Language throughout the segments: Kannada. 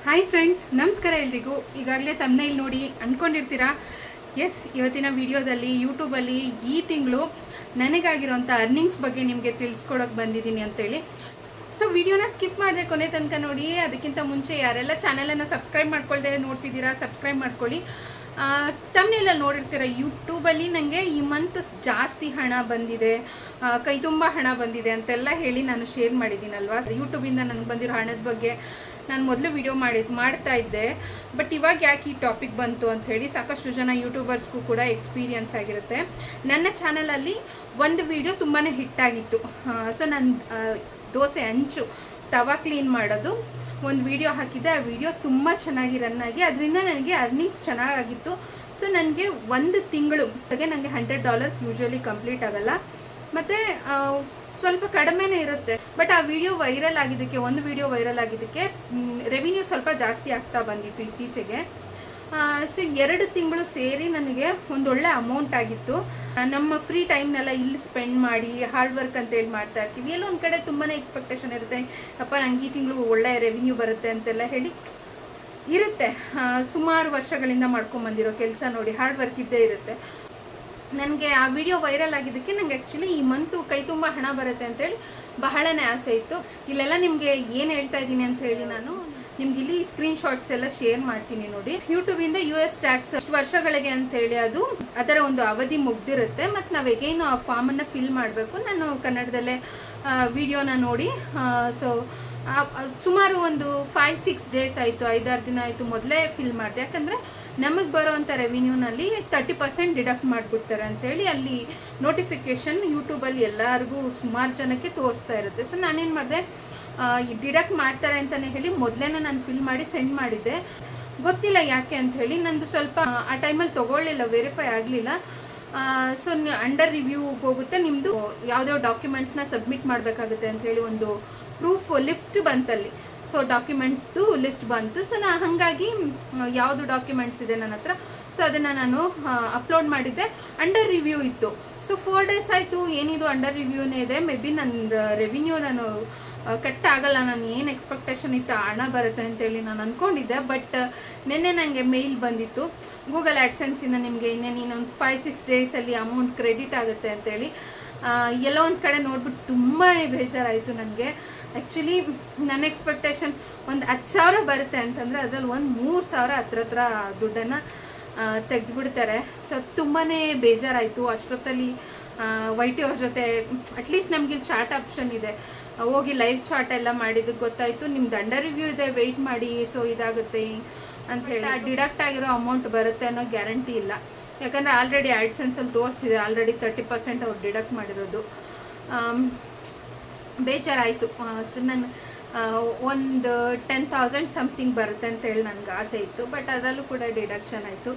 ಹಾಯ್ ಫ್ರೆಂಡ್ಸ್, ನಮಸ್ಕಾರ ಎಲ್ರಿಗೂ. ಈಗಾಗಲೇ ತಮ್ಮನೇಲ್ ನೋಡಿ ಅಂದ್ಕೊಂಡಿರ್ತೀರಾ, ಎಸ್ ಇವತ್ತಿನ ವಿಡಿಯೋದಲ್ಲಿ ಯೂಟ್ಯೂಬಲ್ಲಿ ಈ ತಿಂಗಳು ನನಗಾಗಿರೋಂಥ ಅರ್ನಿಂಗ್ಸ್ ಬಗ್ಗೆ ನಿಮಗೆ ತಿಳಿಸ್ಕೊಡೋಕೆ ಬಂದಿದ್ದೀನಿ ಅಂತೇಳಿ. ಸೊ ವಿಡಿಯೋನ ಸ್ಕಿಪ್ ಮಾಡಿದೆ ಕೊನೆ ತನಕ ನೋಡಿ. ಅದಕ್ಕಿಂತ ಮುಂಚೆ ಯಾರೆಲ್ಲ ಚಾನಲನ್ನು ಸಬ್ಸ್ಕ್ರೈಬ್ ಮಾಡ್ಕೊಳ್ದೆ ನೋಡ್ತಿದ್ದೀರಾ ಸಬ್ಸ್ಕ್ರೈಬ್ ಮಾಡ್ಕೊಳ್ಳಿ. ತಮ್ಮನೆಲ್ಲ ನೋಡಿರ್ತೀರ, ಯೂಟ್ಯೂಬಲ್ಲಿ ನನಗೆ ಈ ಮಂತ್ ಜಾಸ್ತಿ ಹಣ ಬಂದಿದೆ, ಕೈ ತುಂಬ ಹಣ ಬಂದಿದೆ ಅಂತೆಲ್ಲ ಹೇಳಿ ನಾನು ಶೇರ್ ಮಾಡಿದ್ದೀನಲ್ವಾ. ಯೂಟ್ಯೂಬಿಂದ ನನಗೆ ಬಂದಿರೋ ಹಣದ ಬಗ್ಗೆ ನಾನು ಮೊದಲು ವಿಡಿಯೋ ಮಾಡ್ತಾ ಇದ್ದೆ. ಬಟ್ ಇವಾಗ ಯಾಕೆ ಈ ಟಾಪಿಕ್ ಬಂತು ಅಂತ ಹೇಳಿ, ಸಾಕಷ್ಟು ಜನ ಯೂಟ್ಯೂಬರ್ಸ್ಗೂ ಕೂಡ ಎಕ್ಸ್ಪೀರಿಯನ್ಸ್ ಆಗಿರುತ್ತೆ. ನನ್ನ ಚಾನಲಲ್ಲಿ ಒಂದು ವಿಡಿಯೋ ತುಂಬಾ ಹಿಟ್ಟಾಗಿತ್ತು. ಸೊ ನಾನು ದೋಸೆ ಹಂಚು ತವಾ ಕ್ಲೀನ್ ಮಾಡೋದು ಒಂದು ವಿಡಿಯೋ ಹಾಕಿದ್ದೆ. ಆ ವಿಡಿಯೋ ತುಂಬ ಚೆನ್ನಾಗಿ ರನ್ ಆಗಿ ಅದರಿಂದ ನನಗೆ ಅರ್ನಿಂಗ್ಸ್ ಚೆನ್ನಾಗಿತ್ತು. ಸೊ ನನಗೆ ಒಂದು ತಿಂಗಳು ನನಗೆ $100 ಯೂಶಲಿ ಕಂಪ್ಲೀಟ್ ಆಗಲ್ಲ, ಮತ್ತು ಸ್ವಲ್ಪ ಕಡಿಮೆನೇ ಇರುತ್ತೆ. ಬಟ್ ಆ ವಿಡಿಯೋ ವೈರಲ್ ಆಗಿದ್ದಕ್ಕೆ, ಒಂದು ವಿಡಿಯೋ ವೈರಲ್ ಆಗಿದ್ದಕ್ಕೆ ರೆವಿನ್ಯೂ ಸ್ವಲ್ಪ ಜಾಸ್ತಿ ಆಗ್ತಾ ಬಂದಿತ್ತು ಇತ್ತೀಚೆಗೆ. ಸೊ 2 ತಿಂಗಳು ಸೇರಿ ನನಗೆ ಒಂದೊಳ್ಳೆ ಅಮೌಂಟ್ ಆಗಿತ್ತು. ನಮ್ಮ ಫ್ರೀ ಟೈಮ್ನೆಲ್ಲ ಇಲ್ಲಿ ಸ್ಪೆಂಡ್ ಮಾಡಿ ಹಾರ್ಡ್ ವರ್ಕ್ ಅಂತೇಳಿ ಮಾಡ್ತಾ ಇರ್ತೀವಿ. ಎಲ್ಲೋ ಒಂದು ಕಡೆ ತುಂಬಾ ಎಕ್ಸ್ಪೆಕ್ಟೇಷನ್ ಇರುತ್ತೆ, ಅಪ್ಪ ನಂಗೆ ಈ ತಿಂಗಳು ಒಳ್ಳೆ ರೆವಿನ್ಯೂ ಬರುತ್ತೆ ಅಂತೆಲ್ಲ ಹೇಳಿ ಇರುತ್ತೆ. ಸುಮಾರು ವರ್ಷಗಳಿಂದ ಮಾಡ್ಕೊಂಬಂದಿರೋ ಕೆಲಸ ನೋಡಿ, ಹಾರ್ಡ್ ವರ್ಕ್ ಇದ್ದೇ ಇರುತ್ತೆ. ನನಗೆ ಆ ವಿಡಿಯೋ ವೈರಲ್ ಆಗಿದ್ದಕ್ಕೆ ನಂಗೆ ಆ್ಯಕ್ಚುಲಿ ಈ ಮಂತು ಕೈ ತುಂಬ ಹಣ ಬರುತ್ತೆ ಅಂತೇಳಿ ಬಹಳನೇ ಆಸೆ ಇತ್ತು. ಇಲ್ಲೆಲ್ಲ ನಿಮಗೆ ಏನು ಹೇಳ್ತಾ ಇದ್ದೀನಿ ಅಂತ ಹೇಳಿ ನಾನು ನಿಮ್ಗೆ ಇಲ್ಲಿ ಸ್ಕ್ರೀನ್ ಶಾಟ್ಸ್ ಎಲ್ಲ ಶೇರ್ ಮಾಡ್ತೀನಿ ನೋಡಿ. ಯೂಟ್ಯೂಬಿಂದ US ಟ್ಯಾಕ್ಸ್ ಎಷ್ಟು ವರ್ಷಗಳಿಗೆ ಅಂತ ಹೇಳಿ ಅದರ ಒಂದು ಅವಧಿ ಮುಗ್ದಿರುತ್ತೆ. ಮತ್ತು ನಾವು ಎಗೈನ್ ಆ ಫಾರ್ಮನ್ನು ಫಿಲ್ ಮಾಡಬೇಕು. ನಾನು ಕನ್ನಡದಲ್ಲೇ ವಿಡಿಯೋನ ನೋಡಿ ಸೊ ಸುಮಾರು ಒಂದು 5-6 ಡೇಸ್ ಆಯಿತು, 5-6 ದಿನ ಆಯಿತು ಮೊದಲೇ ಫಿಲ್ ಮಾಡಿದೆ. ಯಾಕಂದರೆ ನಮಗೆ ಬರೋವಂಥ ರೆವಿನ್ಯೂನಲ್ಲಿ 30% ಡಿಡಕ್ಟ್ ಮಾಡಿಬಿಡ್ತಾರೆ ಅಂತೇಳಿ ಅಲ್ಲಿ ನೋಟಿಫಿಕೇಶನ್ ಯೂಟ್ಯೂಬಲ್ಲಿ ಎಲ್ಲರಿಗೂ ಸುಮಾರು ಜನಕ್ಕೆ ತೋರಿಸ್ತಾ ಇರುತ್ತೆ. ಸೊ ನಾನೇನು ಮಾಡಿದೆ, ಡಿಡಕ್ಟ್ ಮಾಡ್ತಾರೆ ಅಂತಲೇ ಹೇಳಿ ಮೊದಲೇ ನಾನು ಫಿಲ್ ಮಾಡಿ ಸೆಂಡ್ ಮಾಡಿದ್ದೆ. ಗೊತ್ತಿಲ್ಲ ಯಾಕೆ ಅಂತ ಹೇಳಿ, ನಂದು ಸ್ವಲ್ಪ ಆ ಟೈಮಲ್ಲಿ ತೊಗೊಳ್ಳಿಲ್ಲ, ವೆರಿಫೈ ಆಗಲಿಲ್ಲ. ಸೊ ಅಂಡರ್ ರಿವ್ಯೂಗೆ ಹೋಗುತ್ತೆ, ನಿಮ್ಮದು ಯಾವುದೋ ಡಾಕ್ಯುಮೆಂಟ್ಸ್ನ ಸಬ್ಮಿಟ್ ಮಾಡಬೇಕಾಗುತ್ತೆ ಅಂತ ಹೇಳಿ ಒಂದು ಪ್ರೂಫ್ ಲಿಸ್ಟ್ ಬಂತಲ್ಲಿ. ಸೊ ಡಾಕ್ಯುಮೆಂಟ್ಸ್ದು ಲಿಸ್ಟ್ ಬಂತು. ಸೊ ಹಾಗಾಗಿ ಯಾವುದು ಡಾಕ್ಯುಮೆಂಟ್ಸ್ ಇದೆ ನನ್ನ ಹತ್ರ, ಸೊ ಅದನ್ನು ನಾನು ಅಪ್ಲೋಡ್ ಮಾಡಿದ್ದೆ. ಅಂಡರ್ ರಿವ್ಯೂ ಇತ್ತು. ಸೊ 4 ಡೇಸ್ ಆಯಿತು, ಏನಿದು ಅಂಡರ್ ರಿವ್ಯೂನೇ ಇದೆ, ಮೇ ಬಿ ನನ್ನ ರೆವಿನ್ಯೂ ನಾನು ಕಟ್ ಆಗಲ್ಲ, ನಾನು ಏನು ಎಕ್ಸ್ಪೆಕ್ಟೇಷನ್ ಇತ್ತು ಹಣ ಬರುತ್ತೆ ಅಂತೇಳಿ ನಾನು ಅಂದ್ಕೊಂಡಿದ್ದೆ. ಬಟ್ ನಿನ್ನೆ ನನಗೆ ಮೇಲ್ ಬಂದಿತ್ತು ಗೂಗಲ್ ಆ್ಯಡ್ಸೆನ್ಸಿಂದ, ನಿಮಗೆ ಇನ್ನೊಂದು 5-6 ಡೇಸಲ್ಲಿ ಅಮೌಂಟ್ ಕ್ರೆಡಿಟ್ ಆಗುತ್ತೆ ಅಂತೇಳಿ. ಎಲ್ಲೋ ಒಂದು ಕಡೆ ನೋಡ್ಬಿಟ್ಟು ತುಂಬಾ ಬೇಜಾರಾಯಿತು ನನಗೆ. ಆ್ಯಕ್ಚುಲಿ ನನ್ನ ಎಕ್ಸ್ಪೆಕ್ಟೇಷನ್ ಒಂದು 10,000 ಬರುತ್ತೆ ಅಂತಂದರೆ ಅದರಲ್ಲಿ ಒಂದು 3,000 ಹತ್ರ ದುಡ್ಡನ್ನು ತೆಗೆದುಬಿಡ್ತಾರೆ. ಸೊ ತುಂಬಾ ಬೇಜಾರಾಯಿತು. ಅಷ್ಟೊತ್ತಲ್ಲಿ YT ಅವ್ರ ಜೊತೆ ಅಟ್ಲೀಸ್ಟ್ ನಮಗೆ ಚಾಟ್ ಆಪ್ಷನ್ ಇದೆ, ಹೋಗಿ ಲೈವ್ ಚಾಟ್ ಎಲ್ಲ ಮಾಡಿದ್ದಕ್ಕೆ ಗೊತ್ತಾಯಿತು ನಿಮ್ದು ಅಂಡರ್ ರಿವ್ಯೂ ಇದೆ, ವೆಯ್ಟ್ ಮಾಡಿ, ಸೊ ಇದಾಗುತ್ತೆ ಅಂತ ಹೇಳಿ. ಡಿಡಕ್ಟ್ ಆಗಿರೋ ಅಮೌಂಟ್ ಬರುತ್ತೆ ಅನ್ನೋ ಗ್ಯಾರಂಟಿ ಇಲ್ಲ. ಯಾಕಂದರೆ ಆಲ್ರೆಡಿ ಆ್ಯಡ್ಸೆನ್ಸಲ್ಲಿ ತೋರಿಸಿದೆ, ಆಲ್ರೆಡಿ 30% ಅವ್ರು ಡಿಡಕ್ಟ್ ಮಾಡಿರೋದು. ಬೇಜಾರಾಯಿತು. ಸೊ ನಾನು ಒಂದು 10,000 ಸಮಥಿಂಗ್ ಬರುತ್ತೆ ಅಂತ ಹೇಳಿ ನನಗೆ ಆಸೆ ಇತ್ತು. ಬಟ್ ಅದರಲ್ಲೂ ಕೂಡ ಡಿಡಕ್ಷನ್ ಆಯಿತು.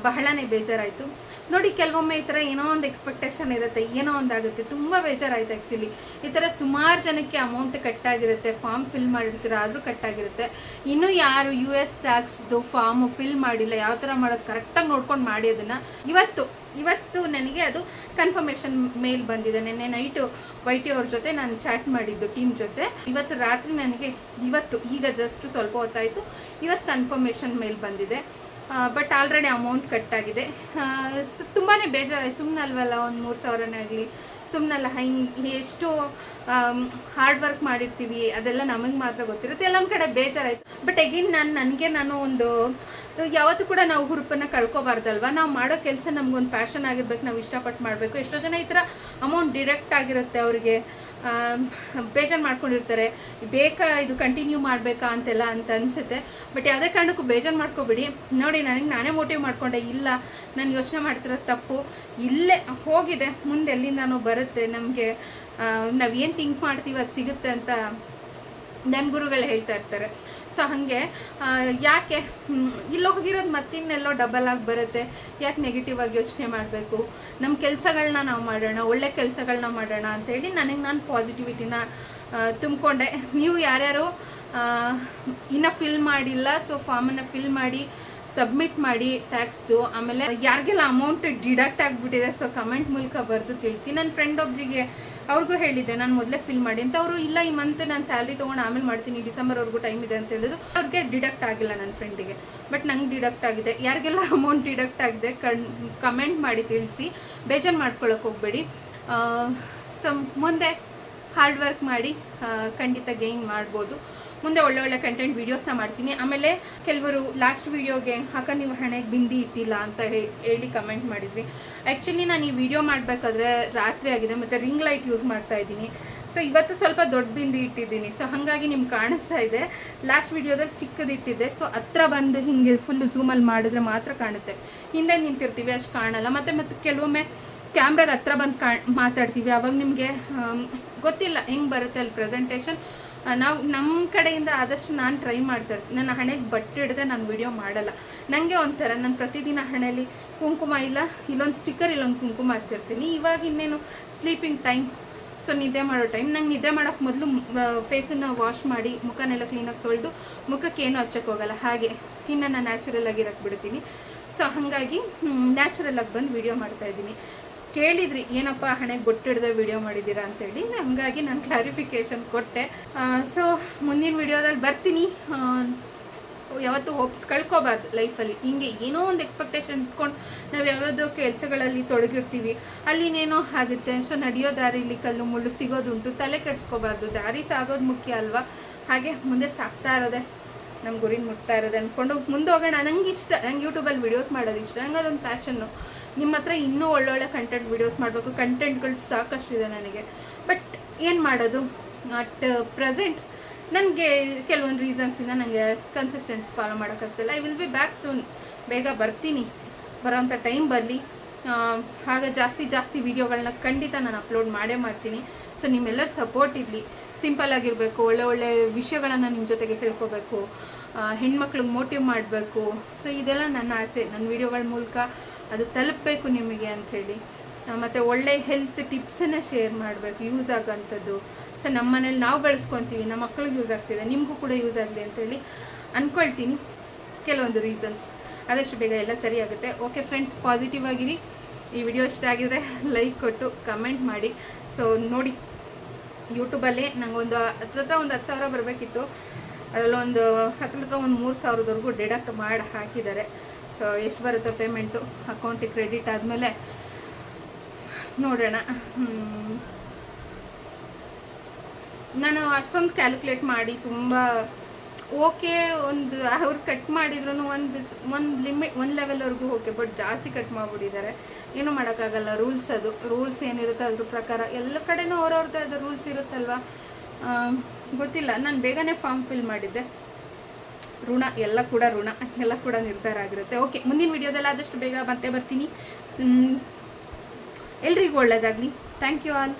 ಬಹಳನೇ ಬೇಜಾರಾಯಿತು ನೋಡಿ. ಕೆಲವೊಮ್ಮೆ ಈ ಥರ ಏನೋ ಒಂದು ಎಕ್ಸ್ಪೆಕ್ಟೇಷನ್ ಇರುತ್ತೆ, ಏನೋ ಒಂದಾಗುತ್ತೆ, ತುಂಬ ಬೇಜಾರಾಯಿತು ಆ್ಯಕ್ಚುಲಿ. ಈ ಥರ ಸುಮಾರು ಜನಕ್ಕೆ ಅಮೌಂಟ್ ಕಟ್ಟಾಗಿರುತ್ತೆ, ಫಾರ್ಮ್ ಫಿಲ್ ಮಾಡಿರ್ತೀರ ಆದರೂ ಕಟ್ಟಾಗಿರುತ್ತೆ. ಇನ್ನೂ ಯಾರು US ಟ್ಯಾಕ್ಸ್ದು ಫಾರ್ಮ್ ಫಿಲ್ ಮಾಡಿಲ್ಲ, ಯಾವ ಥರ ಮಾಡೋದು ಕರೆಕ್ಟಾಗಿ ನೋಡ್ಕೊಂಡು ಮಾಡಿ ಅದನ್ನು. ಇವತ್ತು ನನಗೆ ಅದು ಕನ್ಫರ್ಮೇಷನ್ ಮೇಲ್ ಬಂದಿದೆ. ನಿನ್ನೆ ನೈಟು YT ಅವ್ರ ಜೊತೆ ನಾನು ಚಾಟ್ ಮಾಡಿದ್ದು ಟೀಮ್ ಜೊತೆ. ಇವತ್ತು ರಾತ್ರಿ ನನಗೆ ಈಗ ಜಸ್ಟ್ ಸ್ವಲ್ಪ ಹೊತ್ತಾಯಿತು ಇವತ್ತು ಕನ್ಫರ್ಮೇಷನ್ ಮೇಲ್ ಬಂದಿದೆ. ಬಟ್ ಆಲ್ರೆಡಿ ಅಮೌಂಟ್ ಕಟ್ಟಾಗಿದೆ. ತುಂಬಾ ಬೇಜಾರಾಯ್ತು. ಸುಮ್ಮನೆ ಅಲ್ವಲ್ಲ, ಒಂದು 3,000ನೇ ಆಗಲಿ, ಸುಮ್ಮನಲ್ಲ. ಎಷ್ಟು ಹಾರ್ಡ್ ವರ್ಕ್ ಮಾಡಿರ್ತೀವಿ ಅದೆಲ್ಲ ನಮಗೆ ಮಾತ್ರ ಗೊತ್ತಿರುತ್ತೆ. ಎಲ್ಲೊಂದು ಕಡೆ ಬೇಜಾರಾಯಿತು. ಬಟ್ ಅಗೇನ್ ನಾನು ಒಂದು ಯಾವತ್ತೂ ಕೂಡ ನಾವು ಹುರುಪನ್ನು ಕಳ್ಕೊಬಾರ್ದಲ್ವ. ನಾವು ಮಾಡೋ ಕೆಲಸ ನಮ್ಗೊಂದು ಪ್ಯಾಷನ್ ಆಗಿರ್ಬೇಕು, ನಾವು ಇಷ್ಟಪಟ್ಟು ಮಾಡಬೇಕು. ಎಷ್ಟೋ ಜನ ಈ ಥರ ಅಮೌಂಟ್ ಡಿಡಕ್ಟ್ ಆಗಿರುತ್ತೆ, ಅವ್ರಿಗೆ ಬೇಜಾರು ಮಾಡ್ಕೊಂಡಿರ್ತಾರೆ, ಬೇಕಾ ಇದು ಕಂಟಿನ್ಯೂ ಮಾಡಬೇಕಾ ಅಂತೆಲ್ಲ ಅಂತ ಅನಿಸುತ್ತೆ. ಬಟ್ ಯಾವುದೇ ಕಾರಣಕ್ಕೂ ಬೇಜಾರು ಮಾಡ್ಕೋಬೇಡಿ ನೋಡಿ. ನಾನೇ ಮೋಟಿವ್ ಮಾಡ್ಕೊಂಡೆ, ಇಲ್ಲ ನಾನು ಯೋಚನೆ ಮಾಡ್ತಿರೋದು ತಪ್ಪು, ಇಲ್ಲೇ ಹೋಗಿದೆ, ಮುಂದೆ ಎಲ್ಲಿಂದಾನೋ ಬರುತ್ತೆ ನಮಗೆ, ನಾವೇನು ಥಿಂಕ್ ಮಾಡ್ತೀವಿ ಅದು ಸಿಗುತ್ತೆ ಅಂತ ನನ್ನ ಗುರುಗಳು ಹೇಳ್ತಾ ಇರ್ತಾರೆ. ಸೊ ಹಾಗೆ ಯಾಕೆ ಇಲ್ಲಿ ಹೋಗಿರೋದು ಮತ್ತಿನ್ನೆಲ್ಲೋ ಡಬಲ್ ಆಗಿ ಬರುತ್ತೆ, ಯಾಕೆ ನೆಗೆಟಿವ್ ಆಗಿ ಯೋಚನೆ ಮಾಡಬೇಕು. ನಮ್ಮ ಕೆಲಸಗಳನ್ನ ನಾವು ಮಾಡೋಣ, ಒಳ್ಳೆ ಕೆಲಸಗಳನ್ನ ಮಾಡೋಣ ಅಂತೇಳಿ ನಾನು ಪಾಸಿಟಿವಿಟಿನ ತುಂಬಿಕೊಂಡೆ. ನೀವು ಯಾರ್ಯಾರು ಇನ್ನೂ ಫಿಲ್ ಮಾಡಿಲ್ಲ, ಸೊ ಫಾರ್ಮನ್ನು ಫಿಲ್ ಮಾಡಿ ಸಬ್ಮಿಟ್ ಮಾಡಿ ಟ್ಯಾಕ್ಸ್ದು. ಆಮೇಲೆ ಯಾರಿಗೆಲ್ಲ ಅಮೌಂಟ್ ಡಿಡಕ್ಟ್ ಆಗಿಬಿಟ್ಟಿದೆ ಸೊ ಕಮೆಂಟ್ ಮೂಲಕ ಬರೆದು ತಿಳಿಸಿ. ನನ್ನ ಫ್ರೆಂಡ್ ಒಬ್ಬರಿಗೆ ಅವ್ರಿಗೂ ಹೇಳಿದ್ದೆ ನಾನು ಮೊದಲೇ ಫಿಲ್ ಮಾಡಿ ಅಂತ. ಅವರು ಇಲ್ಲ ಈ ಮಂತ್ ನಾನು ಸ್ಯಾಲ್ರಿ ತೊಗೊಂಡು ಆಮೇಲೆ ಮಾಡ್ತೀನಿ, ಡಿಸೆಂಬರ್ವರೆಗೂ ಟೈಮ್ ಇದೆ ಅಂತ ಹೇಳಿದ್ರು. ಅವ್ರಿಗೆ ಡಿಡಕ್ಟ್ ಆಗಿಲ್ಲ ನನ್ನ ಫ್ರೆಂಡಿಗೆ, ಬಟ್ ನಂಗೆ ಡಿಡಕ್ಟ್ ಆಗಿದೆ. ಯಾರಿಗೆಲ್ಲ ಅಮೌಂಟ್ ಡಿಡಕ್ಟ್ ಆಗಿದೆ ಕಮೆಂಟ್ ಮಾಡಿ ತಿಳಿಸಿ, ಬೇಜಾರು ಮಾಡ್ಕೊಳಕ್ಕೆ ಹೋಗಬೇಡಿ. ಸೊ ಮುಂದೆ ಹಾರ್ಡ್ ವರ್ಕ್ ಮಾಡಿ ಖಂಡಿತ ಗೇನ್ ಮಾಡ್ಬೋದು. ಮುಂದೆ ಒಳ್ಳೆ ಒಳ್ಳೆ ಕಂಟೆಂಟ್ ವೀಡಿಯೋಸ್ನ ಮಾಡ್ತೀನಿ. ಆಮೇಲೆ ಕೆಲವರು ಲಾಸ್ಟ್ ವೀಡಿಯೋಗೆ ಅಕ್ಕ ನೀವು ಹಣೆಗೆ ಬಿಂದಿ ಇಟ್ಟಿಲ್ಲ ಅಂತ ಹೇಳಿ ಕಮೆಂಟ್ ಮಾಡಿದ್ವಿ. ಆ್ಯಕ್ಚುಲಿ ನಾನು ಈ ವಿಡಿಯೋ ಮಾಡಬೇಕಾದ್ರೆ ರಾತ್ರಿ ಆಗಿದೆ ಮತ್ತು ರಿಂಗ್ ಲೈಟ್ ಯೂಸ್ ಮಾಡ್ತಾ ಇದ್ದೀನಿ. ಸೊ ಇವತ್ತು ಸ್ವಲ್ಪ ದೊಡ್ಡ ಬಿಂದಿ ಇಟ್ಟಿದ್ದೀನಿ, ಸೊ ಹಾಗಾಗಿ ನಿಮ್ಗೆ ಕಾಣಿಸ್ತಾ ಇದೆ. ಲಾಸ್ಟ್ ವಿಡಿಯೋದಲ್ಲಿ ಚಿಕ್ಕದಿಟ್ಟಿದ್ದೆ, ಸೊ ಹತ್ರ ಬಂದು ಹಿಂಗೆ ಫುಲ್ ಝೂಮಲ್ಲಿ ಮಾಡಿದ್ರೆ ಮಾತ್ರ ಕಾಣುತ್ತೆ. ಹಿಂದೆ ನಿಂತಿರ್ತೀವಿ ಅಷ್ಟು ಕಾಣಲ್ಲ. ಮತ್ತೆ ಕೆಲವೊಮ್ಮೆ ಕ್ಯಾಮ್ರಾಗ ಹತ್ರ ಬಂದು ಮಾತಾಡ್ತೀವಿ, ಅವಾಗ ನಿಮಗೆ ಗೊತ್ತಿಲ್ಲ ಹೆಂಗೆ ಬರುತ್ತೆ ಅಲ್ಲಿ ಪ್ರೆಸೆಂಟೇಷನ್. ನಾವು ನಮ್ಮ ಕಡೆಯಿಂದ ಆದಷ್ಟು ನಾನು ಟ್ರೈ ಮಾಡ್ತಾ ಇರ್ತೀನಿ. ನನ್ನ ಹಣೆಗೆ ಬಟ್ಟೆ ಹಿಡ್ದೆ ನಾನು ವಿಡಿಯೋ ಮಾಡಲ್ಲ. ನನಗೆ ಒಂಥರ ನಾನು ಪ್ರತಿದಿನ ಹಣೆಯಲ್ಲಿ ಕುಂಕುಮ ಇಲ್ಲೊಂದು ಸ್ಟಿಕ್ಕರ್ ಇಲ್ಲೊಂದು ಕುಂಕುಮ ಹಚ್ಚಿರ್ತೀನಿ. ಇವಾಗ ಇನ್ನೇನು ಸ್ಲೀಪಿಂಗ್ ಟೈಮ್, ಸೊ ನಿದ್ದೆ ಮಾಡೋ ಟೈಮ್. ನಂಗೆ ನಿದ್ದೆ ಮಾಡೋಕ್ಕೆ ಮೊದಲು ಫೇಸನ್ನು ವಾಶ್ ಮಾಡಿ ಮುಖನೆಲ್ಲ ಕ್ಲೀನಾಗಿ ತೊಳೆದು ಮುಖಕ್ಕೆ ಏನೂ ಹಚ್ಚಕ್ಕೆ ಹೋಗಲ್ಲ, ಹಾಗೆ ಸ್ಕಿನ್ನನ್ನು ನ್ಯಾಚುರಲ್ ಆಗಿ ಇರಕ್ಕೆ ಬಿಡ್ತೀನಿ. ಸೊ ಹಾಗಾಗಿ ನ್ಯಾಚುರಲ್ ಆಗಿ ಬಂದು ವಿಡಿಯೋ ಮಾಡ್ತಾ ಇದ್ದೀನಿ. ಕೇಳಿದ್ರಿ ಏನಪ್ಪ ಹಣೆಗೆ ಬೊಟ್ಟು ಹಿಡ್ದೆ ವಿಡಿಯೋ ಮಾಡಿದ್ದೀರಾ ಅಂತೇಳಿ, ಹಂಗಾಗಿ ನಾನು ಕ್ಲಾರಿಫಿಕೇಶನ್ ಕೊಟ್ಟೆ. ಸೊ ಮುಂದಿನ ವಿಡಿಯೋದಲ್ಲಿ ಬರ್ತೀನಿ. ಯಾವತ್ತೂ ಹೋಪ್ಸ್ ಕಳ್ಕೊಬಾರ್ದು ಲೈಫಲ್ಲಿ. ಹಿಂಗೆ ಏನೋ ಒಂದು ಎಕ್ಸ್ಪೆಕ್ಟೇಷನ್ ಇಟ್ಕೊಂಡು ನಾವು ಯಾವ್ಯಾವುದೋ ಕೆಲಸಗಳಲ್ಲಿ ತೊಡಗಿರ್ತೀವಿ, ಅಲ್ಲಿನೇನೋ ಆಗುತ್ತೆ. ಸೊ ನಡೆಯೋ ದಾರಿಲಿ ಕಲ್ಲು ಮುಳ್ಳು ಸಿಗೋದುಂಟು, ತಲೆ ಕೆಡಿಸ್ಕೋಬಾರ್ದು. ದಾರಿ ಸಾಗೋದು ಮುಖ್ಯ ಅಲ್ವಾ, ಹಾಗೆ ಮುಂದೆ ಸಾಕ್ತಾ ಇರೋದೆ ನಮ್ಮ ಗುರಿನ ಮುಟ್ತಾ ಇರೋದೆ ಅಂದ್ಕೊಂಡು ಮುಂದೆ ಹೋಗೋಣ. ನಂಗೆ ಇಷ್ಟ, ನಂಗೆ ಯೂಟ್ಯೂಬಲ್ಲಿ ವಿಡಿಯೋಸ್ ಮಾಡೋದು ಇಷ್ಟ, ನಂಗೆ ಅದೊಂದು ಪ್ಯಾಷನ್ನು. ನಿಮ್ಮ ಹತ್ರ ಇನ್ನೂ ಒಳ್ಳೊಳ್ಳೆ ಕಂಟೆಂಟ್ ವಿಡಿಯೋಸ್ ಮಾಡಬೇಕು, ಕಂಟೆಂಟ್ಗಳು ಸಾಕಷ್ಟಿದೆ ನನಗೆ. ಬಟ್ ಏನು ಮಾಡೋದು, ಅಟ್ ಪ್ರೆಸೆಂಟ್ ನನಗೆ ಕೆಲವೊಂದು ರೀಸನ್ಸಿಂದ ನನಗೆ ಕನ್ಸಿಸ್ಟೆನ್ಸಿ ಫಾಲೋ ಮಾಡೋಕ್ಕಾಗ್ತಿಲ್ಲ. I will be back soon, ಬೇಗ ಬರ್ತೀನಿ, ಬರೋವಂಥ ಟೈಮ್ ಬರಲಿ. ಹಾಗೆ ಜಾಸ್ತಿ ವಿಡಿಯೋಗಳನ್ನ ಖಂಡಿತ ನಾನು ಅಪ್ಲೋಡ್ ಮಾಡೇ ಮಾಡ್ತೀನಿ. ಸೊ ನಿಮ್ಮೆಲ್ಲರ ಸಪೋರ್ಟ್ ಇರಲಿ. ಸಿಂಪಲ್ ಆಗಿರಬೇಕು, ಒಳ್ಳೆ ವಿಷಯಗಳನ್ನು ನಿಮ್ಮ ಜೊತೆಗೆ ಹೇಳ್ಕೋಬೇಕು, ಹೆಣ್ಮಕ್ಳಿಗೆ ಮೋಟಿವ್ ಮಾಡಬೇಕು. ಸೊ ಇದೆಲ್ಲ ನನ್ನ ಆಸೆ, ನನ್ನ ವಿಡಿಯೋಗಳ ಮೂಲಕ ಅದು ತಲುಪಬೇಕು ನಿಮಗೆ ಅಂಥೇಳಿ. ಮತ್ತು ಒಳ್ಳೆ ಹೆಲ್ತ್ ಟಿಪ್ಸನ್ನು ಶೇರ್ ಮಾಡಬೇಕು, ಯೂಸ್ ಆಗೋಂಥದ್ದು. ಸೊ ನಮ್ಮ ಮನೇಲಿ ನಾವು ಬೆಳೆಸ್ಕೊತೀವಿ, ನಮ್ಮ ಮಕ್ಳಿಗೆ ಯೂಸ್ ಆಗ್ತಿದೆ, ನಿಮಗೂ ಕೂಡ ಯೂಸ್ ಆಗಲಿ ಅಂತೇಳಿ ಅಂದ್ಕೊಳ್ತೀನಿ. ಕೆಲವೊಂದು ರೀಸನ್ಸ್, ಆದಷ್ಟು ಬೇಗ ಎಲ್ಲ ಸರಿ ಆಗುತ್ತೆ. ಓಕೆ ಫ್ರೆಂಡ್ಸ್, ಪಾಸಿಟಿವ್ ಆಗಿರಿ. ಈ ವಿಡಿಯೋ ಇಷ್ಟ ಆಗಿದ್ರೆ ಲೈಕ್ ಕೊಟ್ಟು ಕಮೆಂಟ್ ಮಾಡಿ. ಸೊ ನೋಡಿ, ಯೂಟ್ಯೂಬಲ್ಲಿ ನಂಗೊಂದು ಹತ್ರ ಒಂದು 10,000 ಬರಬೇಕಿತ್ತು, ಅದರಲ್ಲೊಂದು ಹತ್ರ ಒಂದು 3,000ವರೆಗೂ ಡಿಡಕ್ಟ್ ಮಾಡಿ ಹಾಕಿದ್ದಾರೆ. ಸೊ ಎಷ್ಟು ಬರುತ್ತೋ ಪೇಮೆಂಟು ಅಕೌಂಟಿಗೆ ಕ್ರೆಡಿಟ್ ಆದಮೇಲೆ ನೋಡೋಣ. ನಾನು ಅಷ್ಟೊಂದು ಕ್ಯಾಲ್ಕುಲೇಟ್ ಮಾಡಿ ತುಂಬ ಓಕೆ, ಒಂದು ಅವ್ರು ಕಟ್ ಮಾಡಿದ್ರು ಒಂದು ಲಿಮಿಟ್, ಒಂದು ಲೆವೆಲ್ವರೆಗೂ ಓಕೆ, ಬಟ್ ಜಾಸ್ತಿ ಕಟ್ ಮಾಡಿಬಿಟ್ಟಿದ್ದಾರೆ. ಏನೂ ಮಾಡೋಕ್ಕಾಗಲ್ಲ, ರೂಲ್ಸ್. ಅದು ರೂಲ್ಸ್ ಏನಿರುತ್ತೆ ಅದ್ರ ಪ್ರಕಾರ ಎಲ್ಲ ಕಡೆನೂ ಅವ್ರವ್ರದ್ದೇ ಅದು ರೂಲ್ಸ್ ಇರುತ್ತಲ್ವ, ಗೊತ್ತಿಲ್ಲ. ನಾನು ಬೇಗನೆ ಫಾರ್ಮ್ ಫಿಲ್ ಮಾಡಿದ್ದೆ. ಋಣ ಎಲ್ಲ ಕೂಡ ನಿರ್ಧಾರ ಆಗಿರುತ್ತೆ. ಓಕೆ, ಮುಂದಿನ ವಿಡಿಯೋದಲ್ಲಿ ಆದಷ್ಟು ಬೇಗ ಮತ್ತೆ ಬರ್ತೀನಿ. ಎಲ್ರಿಗೂ ಒಳ್ಳೆಯದಾಗಲಿ. Thank you all.